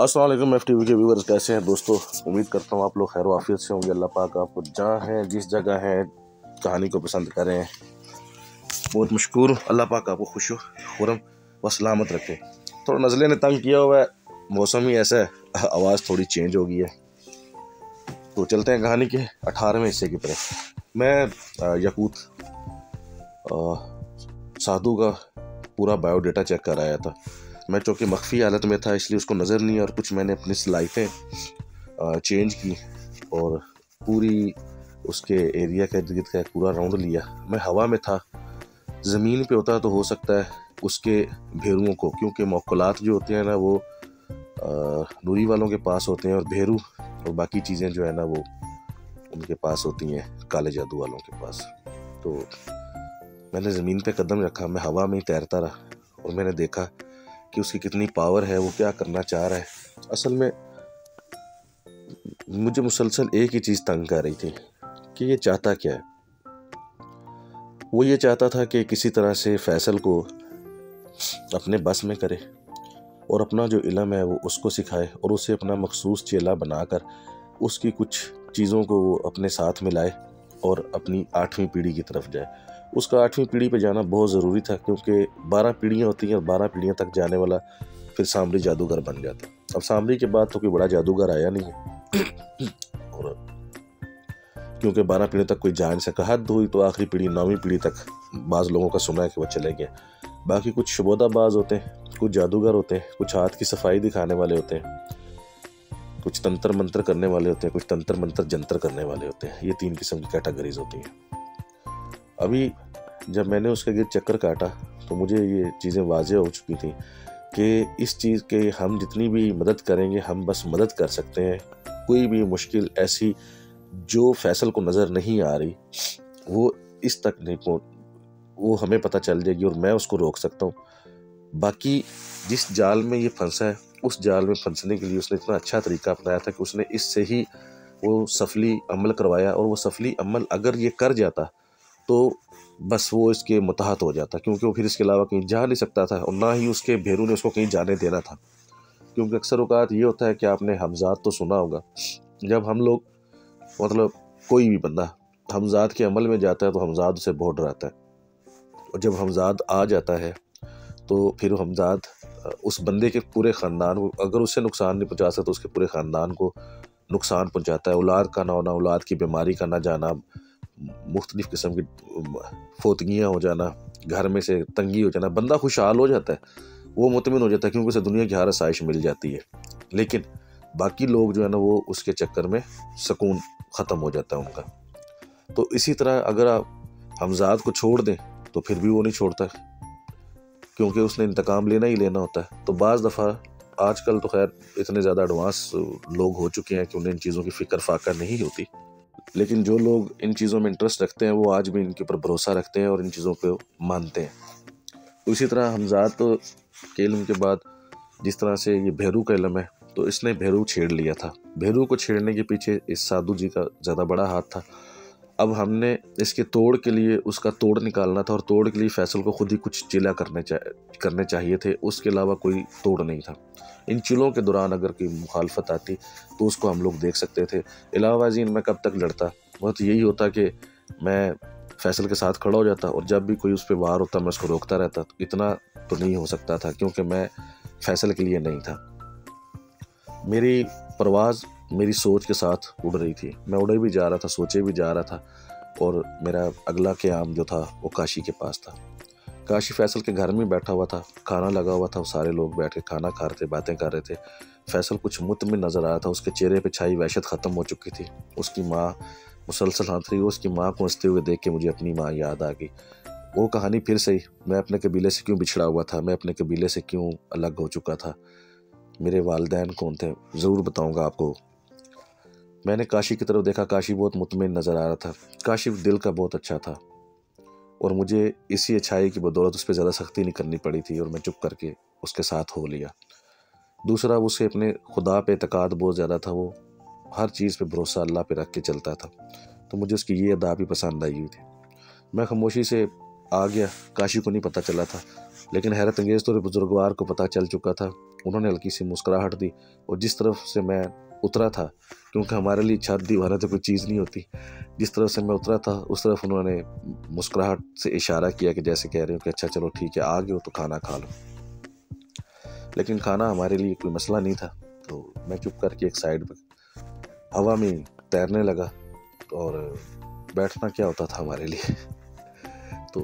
अस्सलाम वालेकुम FTV के व्यूवर्स, कैसे हैं दोस्तों। उम्मीद करता हूँ आप लोग खैर वाफियत से होंगे। अल्लाह पाक आपको जहाँ हैं जिस जगह हैं कहानी को पसंद करें, बहुत मशकूर। अल्लाह पाक आपको खुश खुरम व सलामत रखे। थोड़ा नज़ले ने तंग किया हुआ है, मौसम ही ऐसा है, आवाज़ थोड़ी चेंज हो गई है। तो चलते हैं कहानी के 18वें हिस्से की तरफ। मैं यकूत साधु का पूरा बायोडाटा चेक कर आया था। मैं चूँकि मख्फी हालत में था इसलिए उसको नज़र नहीं, और कुछ मैंने अपनी स्लाइटें चेंज की और पूरी उसके एरिया के इर्द गिर्द का पूरा राउंड लिया। मैं हवा में था, ज़मीन पे होता तो हो सकता है उसके भेरुओं को, क्योंकि मौकुलात जो होते हैं ना वो नूरी वालों के पास होते हैं, और भेरू और बाकी चीज़ें जो है ना वो उनके पास होती हैं, काले जादू वालों के पास। तो मैंने ज़मीन पे कदम रखा, मैं हवा में ही तैरता रहा और मैंने देखा कि उसकी कितनी पावर है, वो क्या करना चाह रहा है। असल में मुझे मुसलसल एक ही चीज़ तंग कर रही थी कि ये चाहता क्या है। वो ये चाहता था कि किसी तरह से फैसल को अपने बस में करे और अपना जो इल्म है वो उसको सिखाए और उसे अपना मखसूस चेला बनाकर उसकी कुछ चीज़ों को वो अपने साथ मिलाए और अपनी 8वीं पीढ़ी की तरफ जाए। उसका 8वीं पीढ़ी पे जाना बहुत ज़रूरी था, क्योंकि 12 पीढ़ियाँ होती हैं और 12 पीढ़ियों तक जाने वाला फिर सामरी जादूगर बन जाता। अब सामरी के बाद तो कोई बड़ा जादूगर आया नहीं है और क्योंकि 12 पीढ़ी तक कोई जा नहीं सका। हद हुई तो आखिरी पीढ़ी 9वीं पीढ़ी तक बाज़ लोगों का सुना है कि वो चले गए। बाकी कुछ शबोदाबाज होते हैं, कुछ जादूगर होते हैं, कुछ हाथ की सफाई दिखाने वाले होते हैं, कुछ तंत्र मंत्र करने वाले होते हैं, कुछ तंत्र मंत्र जंतर करने वाले होते हैं। ये 3 किस्म की कैटेगरीज होती हैं। अभी जब मैंने उसके गिर्द चक्कर काटा तो मुझे ये चीज़ें वाज़ेह हो चुकी थी कि इस चीज़ के हम जितनी भी मदद करेंगे हम बस मदद कर सकते हैं। कोई भी मुश्किल ऐसी जो फैसल को नज़र नहीं आ रही वो इस तक नहीं वो हमें पता चल जाएगी और मैं उसको रोक सकता हूँ। बाकी जिस जाल में ये फंसा है उस जाल में फंसने के लिए उसने इतना अच्छा तरीका अपनाया था कि उसने इससे ही वो सफली अमल करवाया, और वो सफली अमल अगर ये कर जाता तो बस वो इसके मुतहत हो जाता, क्योंकि वो फिर इसके अलावा कहीं जा नहीं सकता था और ना ही उसके भेरू ने उसको कहीं जाने देना था। क्योंकि अक्सर औकात ये होता है कि आपने हमजाद तो सुना होगा, जब हम लोग मतलब कोई भी बंदा हमजाद के अमल में जाता है तो हमजाद उसे बहुत डराता है, और जब हमजाद आ जाता है तो फिर हमजाद उस बंदे के पूरे ख़ानदान को, अगर उससे नुकसान नहीं पहुँचा सकता तो उसके पूरे ख़ानदान को नुकसान पहुँचाता है। औलाद का ना होना, औलाद की बीमारी का ना जाना, मुख्तलिफ़ किस्म की फोतगियाँ हो जाना, घर में से तंगी हो जाना, बंदा खुशहाल हो जाता है, वो मुतमिन हो जाता है क्योंकि उसे दुनिया की हर आसाइश मिल जाती है। लेकिन बाकी लोग जो है ना वो उसके चक्कर में सुकून ख़त्म हो जाता है उनका। तो इसी तरह अगर आप हमजाद को छोड़ दें तो फिर भी वो नहीं छोड़ता, क्योंकि उसने इंतकाम लेना ही लेना होता है। तो बाज़ दफ़ा आजकल तो खैर इतने ज़्यादा एडवांस लोग हो चुके हैं कि उन्हें इन चीज़ों की फ़िक्र फाका नहीं होती, लेकिन जो लोग इन चीज़ों में इंटरेस्ट रखते हैं वो आज भी इनके ऊपर भरोसा रखते हैं और इन चीज़ों को मानते हैं। तो इसी तरह हमजाद के इल्म के बाद जिस तरह से ये भेरू का इल्म है, तो इसने भेरू छेड़ लिया था। भेरू को छेड़ने के पीछे इस साधु जी का ज़्यादा बड़ा हाथ था। अब हमने इसके तोड़ के लिए उसका तोड़ निकालना था, और तोड़ के लिए फैसल को खुद ही कुछ चिला करने चाहिए थे, उसके अलावा कोई तोड़ नहीं था। इन चिलों के दौरान अगर कोई मुखालफत आती तो उसको हम लोग देख सकते थे। इलावाज़ीन मैं कब तक लड़ता, बहुत यही होता कि मैं फैसल के साथ खड़ा हो जाता और जब भी कोई उस पर वार होता मैं उसको रोकता रहता। तो इतना तो नहीं हो सकता था क्योंकि मैं फैसल के लिए नहीं था। मेरी परवाज़ मेरी सोच के साथ उड़ रही थी, मैं उड़े भी जा रहा था, सोचे भी जा रहा था, और मेरा अगला क़याम जो था वो काशी के पास था। काशी फैसल के घर में बैठा हुआ था, खाना लगा हुआ था, सारे लोग बैठ के खाना खा रहे थे, बातें कर रहे थे। फैसल कुछ मुतमिन नज़र आ रहा था, उसके चेहरे पे छाई वहशत ख़त्म हो चुकी थी। उसकी माँ मुसलसल हंस रही, उसकी माँ को हंसते हुए देख के मुझे अपनी माँ याद आ गई। वो कहानी फिर से ही, मैं अपने कबीले से क्यों बिछड़ा हुआ था, मैं अपने कबीले से क्यों अलग हो चुका था, मेरे वालिदैन कौन थे, ज़रूर बताऊँगा आपको। मैंने काशी की तरफ देखा, काशी बहुत मुतमिन नज़र आ रहा था। काशी दिल का बहुत अच्छा था और मुझे इसी अच्छाई की बदौलत उस पर ज़्यादा सख्ती नहीं करनी पड़ी थी और मैं चुप करके उसके साथ हो लिया। दूसरा, उसे अपने खुदा पे एतकाद बहुत ज़्यादा था, वो हर चीज़ पे भरोसा अल्लाह पे रख के चलता था, तो मुझे उसकी ये अदा भी पसंद आई हुई थी। मैं खामोशी से आ गया, काशी को नहीं पता चला था, लेकिन हैरत अंगेज़ तौर पर बुजुर्गवार को पता चल चुका था उन्होंने हल्की सी मुस्कुराहट दी और जिस तरफ से मैं उतरा था, क्योंकि हमारे लिए छत दीवारें तो कोई चीज़ नहीं होती, जिस तरफ से मैं उतरा था उस तरफ उन्होंने मुस्कुराहट से इशारा किया कि जैसे कह रहे हो कि अच्छा चलो ठीक है, आ गए हो तो खाना खा लो। लेकिन खाना हमारे लिए कोई मसला नहीं था, तो मैं चुप करके एक साइड पर हवा में तैरने लगा, और बैठना क्या होता था हमारे लिए। तो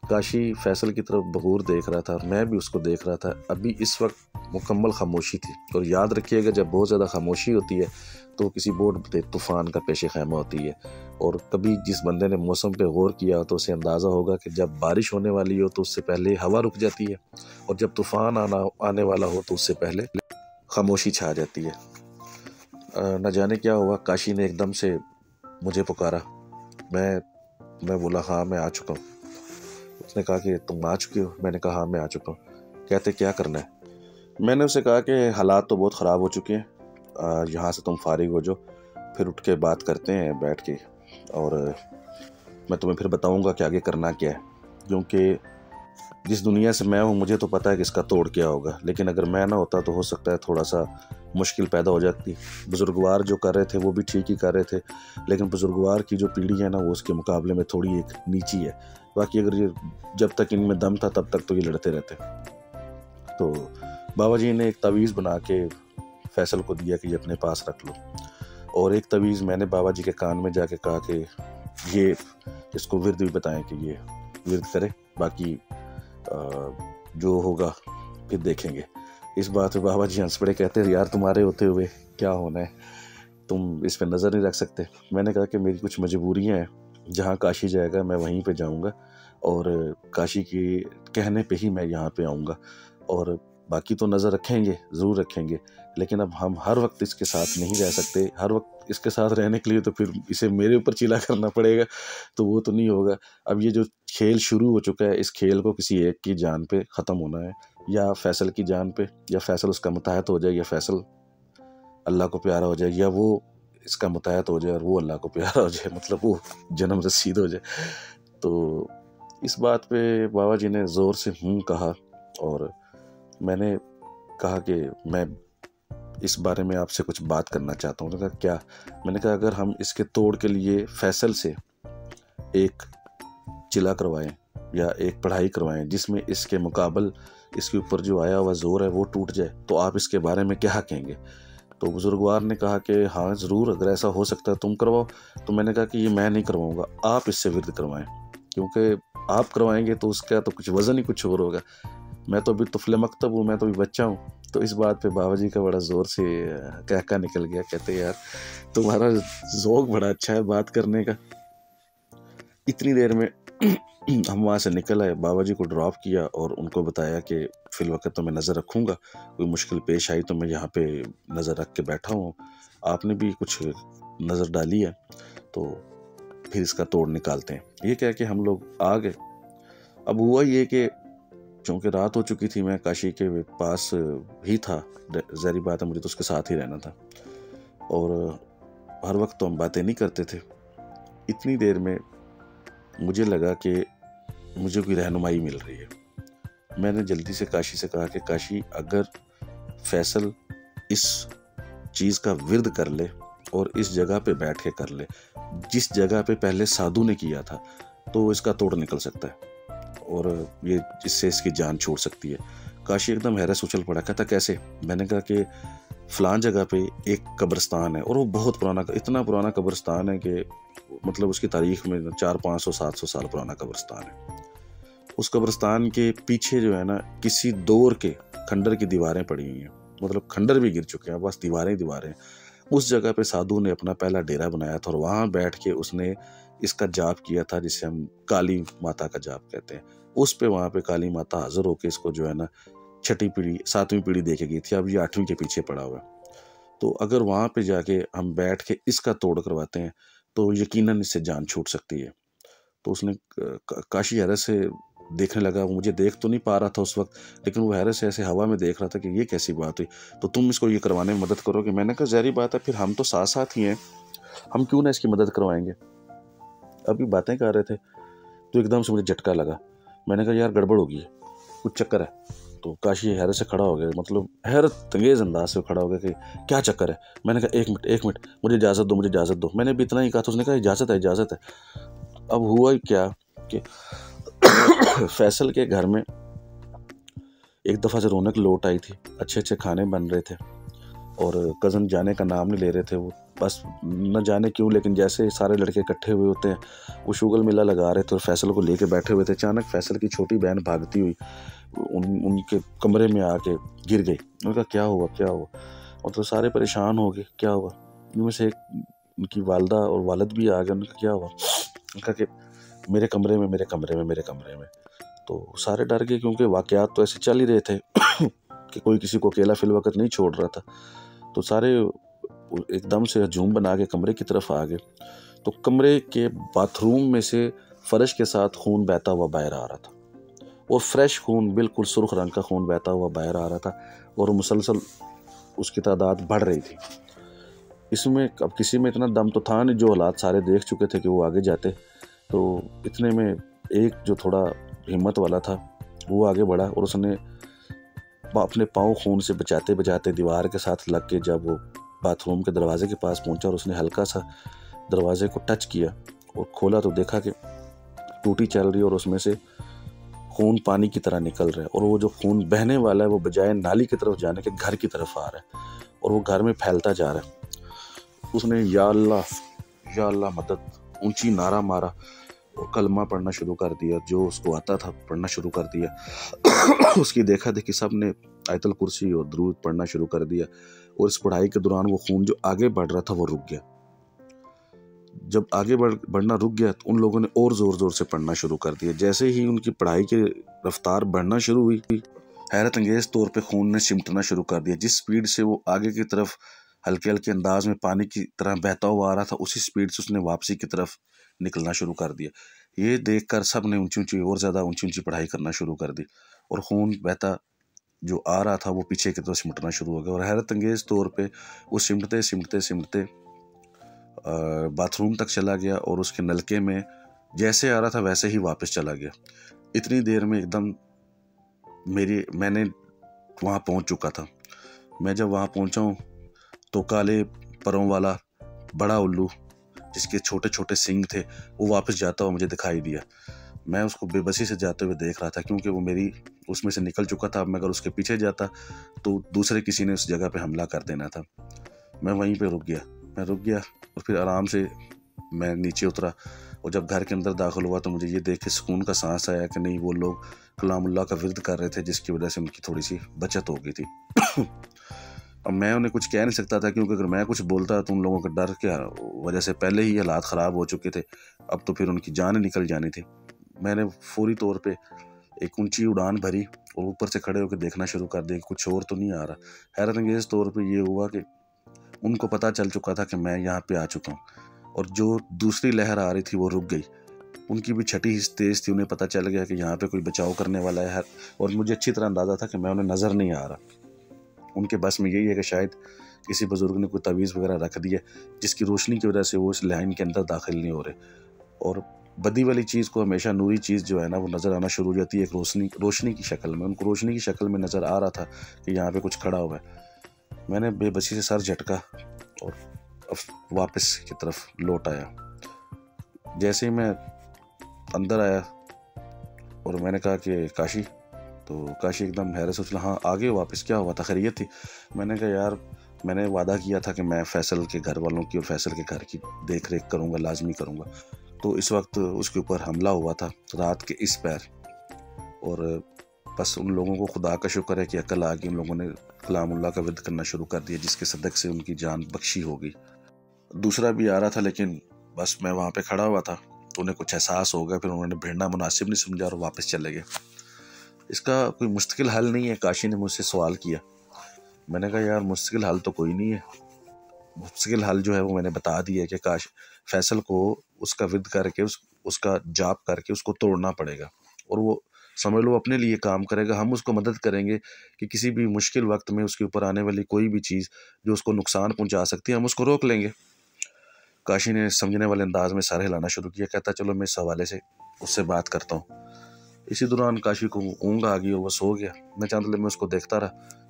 काशी फैसल की तरफ बगौर देख रहा था और मैं भी उसको देख रहा था। अभी इस वक्त मुकम्मल खामोशी थी, और याद रखिएगा जब बहुत ज़्यादा खामोशी होती है तो किसी बहुत तूफ़ान का पेश खैमा होती है। और कभी जिस बंदे ने मौसम पे गौर किया हो तो उसे अंदाज़ा होगा कि जब बारिश होने वाली हो तो उससे पहले हवा रुक जाती है, और जब तूफ़ान आने वाला हो तो उससे पहले खामोशी छा जाती है। न जाने क्या हुआ, काशी ने एकदम से मुझे पुकारा। मैं बोला हाँ मैं आ चुका हूँ। उसने कहा कि तुम आ चुके हो? मैंने कहा हाँ मैं आ चुका हूँ। कहते क्या करना है? मैंने उसे कहा कि हालात तो बहुत ख़राब हो चुके हैं, यहाँ से तुम फारिग हो जाओ, फिर उठ के बात करते हैं बैठ के, और मैं तुम्हें फिर बताऊँगा कि आगे करना क्या है। क्योंकि जिस दुनिया से मैं हूँ मुझे तो पता है कि इसका तोड़ क्या होगा, लेकिन अगर मैं ना होता तो हो सकता है थोड़ा सा मुश्किल पैदा हो जाती। बुजुर्गवार जो कर रहे थे वो भी ठीक ही कर रहे थे, लेकिन बुजुर्गवार की जो पीढ़ी है ना वो उसके मुकाबले में थोड़ी एक नीची है। बाकी अगर ये जब तक इनमें दम था तब तक तो ये लड़ते रहते। तो बाबा जी ने एक तवीज़ बना के फैसल को दिया कि ये अपने पास रख लो, और एक तवीज़ मैंने बाबा जी के कान में जाके कहा कि ये इसको विर्द भी बताएं कि ये विर्द करे, बाकी जो होगा फिर देखेंगे। इस बात पे बाबा जी हंस पड़े, कहते यार तुम्हारे होते हुए क्या होना है, तुम इस पे नज़र नहीं रख सकते। मैंने कहा कि मेरी कुछ मजबूरियाँ हैं, जहाँ काशी जाएगा मैं वहीं पे जाऊँगा, और काशी के कहने पे ही मैं यहाँ पे आऊँगा, और बाकी तो नज़र रखेंगे, ज़रूर रखेंगे, लेकिन अब हम हर वक्त इसके साथ नहीं रह सकते। हर वक्त इसके साथ रहने के लिए तो फिर इसे मेरे ऊपर चिल्ला करना पड़ेगा, तो वो तो नहीं होगा। अब ये जो खेल शुरू हो चुका है, इस खेल को किसी एक की जान पे ख़त्म होना है, या फैसल की जान पे, या फैसल उसका मुताहत हो जाए, या फैसल अल्लाह को प्यारा हो जाए, या वो इसका मुताहत हो जाए और वो अल्लाह को प्यारा हो जाए, मतलब वो जन्म रसीद हो जाए। तो इस बात पे बाबा जी ने ज़ोर से कहा, और मैंने कहा कि मैं इस बारे में आपसे कुछ बात करना चाहता हूँ। उन्होंने कहा क्या? मैंने कहा अगर हम इसके तोड़ के लिए फैसल से एक चिला करवाएं या एक पढ़ाई करवाएं जिसमें इसके मुकाबल इसके ऊपर जो आया हुआ जोर है वो टूट जाए, तो आप इसके बारे में क्या कहेंगे? तो बुजुर्गवार ने कहा कि हाँ ज़रूर, अगर ऐसा हो सकता है तुम करवाओ। तो मैंने कहा कि ये मैं नहीं करवाऊँगा, आप इससे विर्द करवाएं, क्योंकि आप करवाएंगे तो उसका तो कुछ वज़न ही कुछ और होगा। मैं तो अभी तुफले मकतब हूँ, मैं तो अभी बच्चा हूँ। तो इस बात पे बाबा जी का बड़ा ज़ोर से कहका निकल गया। कहते यार तुम्हारा ज़ौक़ बड़ा अच्छा है बात करने का। इतनी देर में हम वहाँ से निकल आए, बाबा जी को ड्रॉप किया और उनको बताया कि फ़िलवक़्त तो मैं नज़र रखूँगा, कोई मुश्किल पेश आई तो मैं यहाँ पे नज़र रख के बैठा हूँ, आपने भी कुछ नज़र डाली है तो फिर इसका तोड़ निकालते हैं। ये कह के हम लोग आ गए। अब हुआ ये कि चूँकि रात हो चुकी थी, मैं काशी के पास ही था, ज़ाहिर बात है मुझे तो उसके साथ ही रहना था, और हर वक्त तो हम बातें नहीं करते थे। इतनी देर में मुझे लगा कि मुझे कोई रहनुमाई मिल रही है। मैंने जल्दी से काशी से कहा कि काशी, अगर फैसल इस चीज़ का विर्द कर ले और इस जगह पे बैठ के कर ले जिस जगह पे पहले साधु ने किया था, तो इसका तोड़ निकल सकता है और ये इससे इसकी जान छूट सकती है। काशी एकदम हैरत से उछल पड़ा, कहता कैसे? मैंने कहा कि फ़लाँ जगह पे एक कब्रिस्तान है, और वो बहुत पुराना, इतना पुराना कब्रिस्तान है कि मतलब उसकी तारीख में 400-500-700 साल पुराना कब्रिस्तान है। उस कब्रिस्तान के पीछे जो है ना, किसी दौर के खंडर की दीवारें पड़ी हुई हैं, मतलब खंडर भी गिर चुके हैं, बस दीवारें दीवारें। उस जगह पे साधु ने अपना पहला डेरा बनाया था और वहाँ बैठ के उसने इसका जाप किया था, जिसे हम काली माता का जाप कहते हैं। उस पे वहाँ पे काली माता हाजिर होकर इसको जो है ना 6ठी पीढ़ी 7वीं पीढ़ी दे के गई थी, अब ये 8वीं के पीछे पड़ा हुआ है। तो अगर वहाँ पे जाके हम बैठ के इसका तोड़ करवाते हैं तो यकीनन इससे जान छूट सकती है। तो उसने काशी हैरत से देखने लगा। वो मुझे देख तो नहीं पा रहा था उस वक्त, लेकिन वो हैरत से ऐसे हवा में देख रहा था कि ये कैसी बात हुई, तो तुम इसको ये करवाने में मदद करोगे? मैंने कहा ज़ाहिर बात है, फिर हम तो साथ साथ ही हैं, हम क्यों ना इसकी मदद करवाएंगे। अभी बातें कर रहे थे तो एकदम से मुझे झटका लगा। मैंने कहा यार गड़बड़ होगी है, कुछ चक्कर है। तो काशी हैरत से खड़ा हो गया, मतलब हैरत तंगेज़ अंदाज से खड़ा हो गया कि क्या चक्कर है। मैंने कहा एक मिनट एक मिनट, मुझे इजाज़त दो, मुझे इजाज़त दो। मैंने भी इतना ही कहा तो उसने कहा इजाज़त है इजाज़त है। अब हुआ ही क्या कि फैसल के घर में एक दफ़ा से रौनक लौट आई थी, अच्छे अच्छे खाने बन रहे थे और कज़न जाने का नाम नहीं ले रहे थे। वो बस न जाने क्यों, लेकिन जैसे सारे लड़के इकट्ठे हुए होते हैं वो शुगल मिला लगा रहे थे और फैसल को लेके बैठे हुए थे। अचानक फैसल की छोटी बहन भागती हुई उनके कमरे में आके गिर गई। उन्होंने कहा क्या हुआ क्या हुआ, और तो सारे परेशान हो गए क्या हुआ। इनमें से एक उनकी वालदा और वालिद भी आ गए। उन्होंने कहा क्या हुआ, उनका कि मेरे कमरे में मेरे कमरे में मेरे कमरे में। तो सारे डर गए क्योंकि वाक़यात तो ऐसे चल ही रहे थे कि कोई किसी को अकेला फिल वक्त नहीं छोड़ रहा था। तो सारे एकदम से हजूम बना के कमरे की तरफ आ गए। तो कमरे के बाथरूम में से फर्श के साथ खून बहता हुआ बाहर आ रहा था, और फ्रेश खून, बिल्कुल सुर्ख रंग का खून बहता हुआ बाहर आ रहा था और मुसलसल उसकी तादाद बढ़ रही थी। इसमें अब किसी में इतना दम तो था नहीं, जो हालात सारे देख चुके थे कि वो आगे जाते। तो इतने में एक जो थोड़ा हिम्मत वाला था वो आगे बढ़ा और उसने अपने पाँव खून से बचाते बचाते दीवार के साथ लग के जब वो बाथरूम के दरवाजे के पास पहुंचा और उसने हल्का सा दरवाजे को टच किया और खोला तो देखा कि टूटी चल रही है और उसमें से खून पानी की तरह निकल रहा है। और वो जो खून बहने वाला है वो बजाय नाली की तरफ जाने के घर की तरफ आ रहा है और वो घर में फैलता जा रहा है। उसने या अल्लाह मदद ऊंची नारा मारा और कलमा पढ़ना शुरू कर दिया, जो उसको आता था पढ़ना शुरू कर दिया। उसकी देखा देखी सब ने आयतल कुर्सी और दुरूद पढ़ना शुरू कर दिया और इस पढ़ाई के दौरान वो खून जो आगे बढ़ रहा था वो रुक गया। जब आगे बढ़ना रुक गया तो उन लोगों ने और ज़ोर ज़ोर से पढ़ना शुरू कर दिया। जैसे ही उनकी पढ़ाई की रफ्तार बढ़ना शुरू हुई, हैरत अंगेज़ तौर पे खून ने सिमटना शुरू कर दिया। जिस स्पीड से वो आगे की तरफ हल्के हल्के अंदाज में पानी की तरह बहता हुआ आ रहा था, उसी स्पीड से उसने वापसी की तरफ निकलना शुरू कर दिया। ये देखकर सब ने ऊंची ऊंची और ज़्यादा ऊंची ऊंची पढ़ाई करना शुरू कर दी और खून बहता जो आ रहा था वो पीछे की तरफ सिमटना शुरू हो गया। और हैरत अंगेज़ तौर पे वो सिमटते सिमटते सिमटते बाथरूम तक चला गया और उसके नलके में जैसे आ रहा था वैसे ही वापस चला गया। इतनी देर में एकदम मैंने वहाँ पहुँच चुका था। मैं जब वहाँ पहुँचा हूँ तो काले परों वाला बड़ा उल्लू जिसके छोटे छोटे सींग थे वो वापस जाता हुआ मुझे दिखाई दिया। मैं उसको बेबसी से जाते हुए देख रहा था क्योंकि वो मेरी उसमें से निकल चुका था। अब मैं अगर उसके पीछे जाता तो दूसरे किसी ने उस जगह पे हमला कर देना था। मैं वहीं पे रुक गया और फिर आराम से मैं नीचे उतरा और जब घर के अंदर दाखिल हुआ तो मुझे ये देख के सुकून का सांस आया कि नहीं, वो लोग कलामुल्लाह का विर्द कर रहे थे जिसकी वजह से उनकी थोड़ी सी बचत हो गई थी। अब मैं उन्हें कुछ कह नहीं सकता था क्योंकि अगर मैं कुछ बोलता तो उन लोगों के डर के वजह से पहले ही हालात ख़राब हो चुके थे, अब तो फिर उनकी जान निकल जानी थी। मैंने फौरी तौर पे एक ऊंची उड़ान भरी और ऊपर से खड़े होकर देखना शुरू कर दिया कि कुछ और तो नहीं आ रहा। हैरत अंगेज़ तौर पे ये हुआ कि उनको पता चल चुका था कि मैं यहाँ पे आ चुका हूँ और जो दूसरी लहर आ रही थी वो रुक गई। उनकी भी छठी हिस्स तेज़ थी, उन्हें पता चल गया कि यहाँ पे कोई बचाव करने वाला है और मुझे अच्छी तरह अंदाज़ा था कि मैं उन्हें नज़र नहीं आ रहा। उनके बस में यही है कि शायद किसी बुज़ुर्ग ने कोई तवीज़ वगैरह रख दिया जिसकी रोशनी की वजह से वो इस लाइन के अंदर दाखिल नहीं हो रहे। और बदी वाली चीज़ को हमेशा नूरी चीज़ जो है ना वो नज़र आना शुरू हो जाती है एक रोशनी की शक्ल में। उनको रोशनी की शक्ल में नज़र आ रहा था कि यहाँ पे कुछ खड़ा हुआ है। मैंने बेबसी से सर झटका और वापस की तरफ लौट आया। जैसे ही मैं अंदर आया और मैंने कहा कि काशी, तो काशी एकदम हैरत से हाँ आगे वापस क्या हुआ था, खैरियत थी। मैंने कहा यार मैंने वादा किया था कि मैं फैसल के घर वालों की और फैसल के घर की देख रेख करूँगा, लाजमी करूँगा। तो इस वक्त उसके ऊपर हमला हुआ था रात के इस पैर, और बस उन लोगों को खुदा का शुक्र है कि अकल आ गई। उन लोगों ने कलामुल्लाह का विर्द करना शुरू कर दिया जिसके सदक़ से उनकी जान बख्शी हो गई। दूसरा भी आ रहा था लेकिन बस मैं वहाँ पे खड़ा हुआ था तो उन्हें कुछ एहसास हो गया, फिर उन्होंने भिड़ना मुनासिब नहीं समझा और वापस चले गए। इसका कोई मुश्किल हल नहीं है, काशी ने मुझसे सवाल किया। मैंने कहा यार मुश्किल हल तो कोई नहीं है, मुश्किल हल जो है वो मैंने बता दिया कि काश फैसल को उसका विद करके उसका जाप करके उसको तोड़ना पड़ेगा और वो समझ लो अपने लिए काम करेगा। हम उसको मदद करेंगे कि किसी भी मुश्किल वक्त में उसके ऊपर आने वाली कोई भी चीज़ जो उसको नुकसान पहुंचा सकती है हम उसको रोक लेंगे। काशी ने समझने वाले अंदाज में सर हिलाना शुरू किया, कहता चलो मैं इस हवाले से उससे बात करता हूँ। इसी दौरान काशी को ऊँघ आ गई और वह सो गया। मैं चांदले में उसको देखता रहा,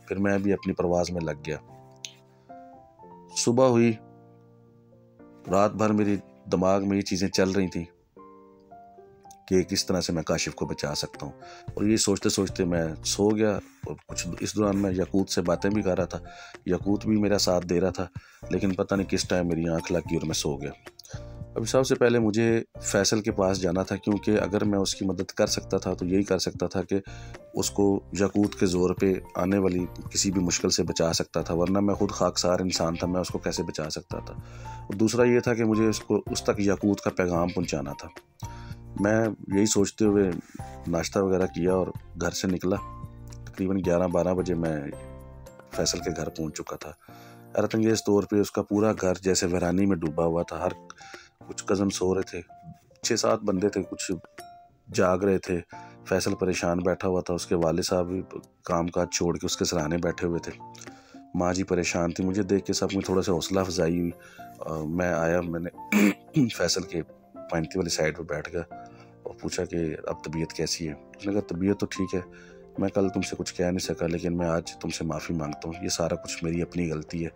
फिर मैं भी अपनी परवाज़ में लग गया। सुबह हुई, रात भर मेरे दिमाग में ये चीज़ें चल रही थी कि किस तरह से मैं काशिफ को बचा सकता हूँ, और ये सोचते सोचते मैं सो गया। और कुछ इस दौरान मैं यकूत से बातें भी कर रहा था, यकूत भी मेरा साथ दे रहा था, लेकिन पता नहीं किस टाइम मेरी आँख लग गई और मैं सो गया। अभी सबसे पहले मुझे फैसल के पास जाना था, क्योंकि अगर मैं उसकी मदद कर सकता था तो यही कर सकता था कि उसको यकूत के ज़ोर पे आने वाली किसी भी मुश्किल से बचा सकता था, वरना मैं खुद खाकसार इंसान था, मैं उसको कैसे बचा सकता था। और दूसरा ये था कि मुझे उसको उस तक यकूत का पैगाम पहुंचाना था। मैं यही सोचते हुए नाश्ता वगैरह किया और घर से निकला। तकरीबन 11-12 बजे मैं फैसल के घर पहुंच चुका था। हैरतअंगेज़ तौर पे उसका पूरा घर जैसे वीरानी में डूबा हुआ था। हर कुछ कज़न सो रहे थे, 6-7 बंदे थे, कुछ जाग रहे थे। फैसल परेशान बैठा हुआ था, उसके वालिद साहब भी काम काज छोड़ के उसके सराहने बैठे हुए थे। माँ जी परेशान थी। मुझे देख के सब में थोड़ा सा हौसला अफजाई हुई। मैं आया, मैंने फैसल के पैंती वाली साइड पर बैठ गया और पूछा कि अब तबीयत कैसी है। उसने कहा तबीयत तो ठीक है, मैं कल तुमसे कुछ कह नहीं सका, लेकिन मैं आज तुमसे माफ़ी मांगता हूँ। ये सारा कुछ मेरी अपनी गलती है।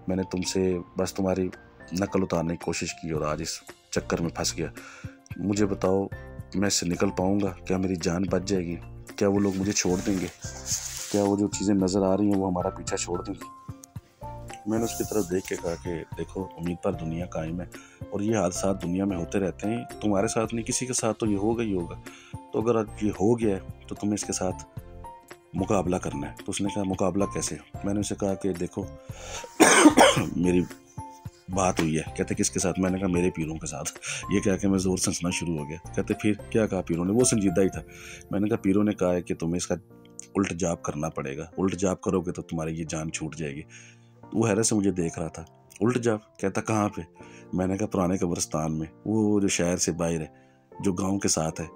मैंने तुमसे बस तुम्हारी नकल उतारने की कोशिश की और आज इस चक्कर में फंस गया। मुझे बताओ, मैं इससे निकल पाऊँगा? क्या मेरी जान बच जाएगी? क्या वो लोग मुझे छोड़ देंगे? क्या वो जो चीज़ें नज़र आ रही हैं वो हमारा पीछा छोड़ देंगी? मैंने उसकी तरफ देख के कहा कि देखो, उम्मीद पर दुनिया कायम है और ये हादसा दुनिया में होते रहते हैं। तुम्हारे साथ नहीं, किसी के साथ तो ये होगा ही होगा। तो अगर ये हो गया है तो तुम्हें इसके साथ मुकाबला करना है। तो उसने कहा मुकाबला कैसे? मैंने उसे कहा कि देखो मेरी बात हुई है। कहते किसके साथ? मैंने कहा मेरे पीरों के साथ। ये कह के मैं ज़ोर से हंसना शुरू हो गया। कहते फिर क्या कहा पीरों ने? वो संजीदा ही था। मैंने कहा पीरों ने कहा है कि तुम्हें इसका उल्ट जाप करना पड़ेगा। उल्ट जाप करोगे तो तुम्हारी ये जान छूट जाएगी। वो हैरत से मुझे देख रहा था। उल्ट जाप? कहता कहाँ पे? मैंने कहा पुराने कब्रिस्तान में, वो जो शहर से बाहर है, जो गाँव के साथ है।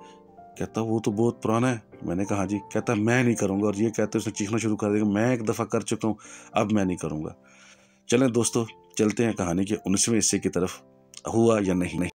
कहता वो तो बहुत पुराना है। मैंने कहा हाँ जी। कहता मैं नहीं करूँगा। और ये कहते उसने चीखना शुरू कर दिया, मैं एक दफ़ा कर चुका हूँ, अब मैं नहीं करूँगा। चलें दोस्तों, चलते हैं कहानी के 19वें हिस्से की तरफ। हुआ या नहीं।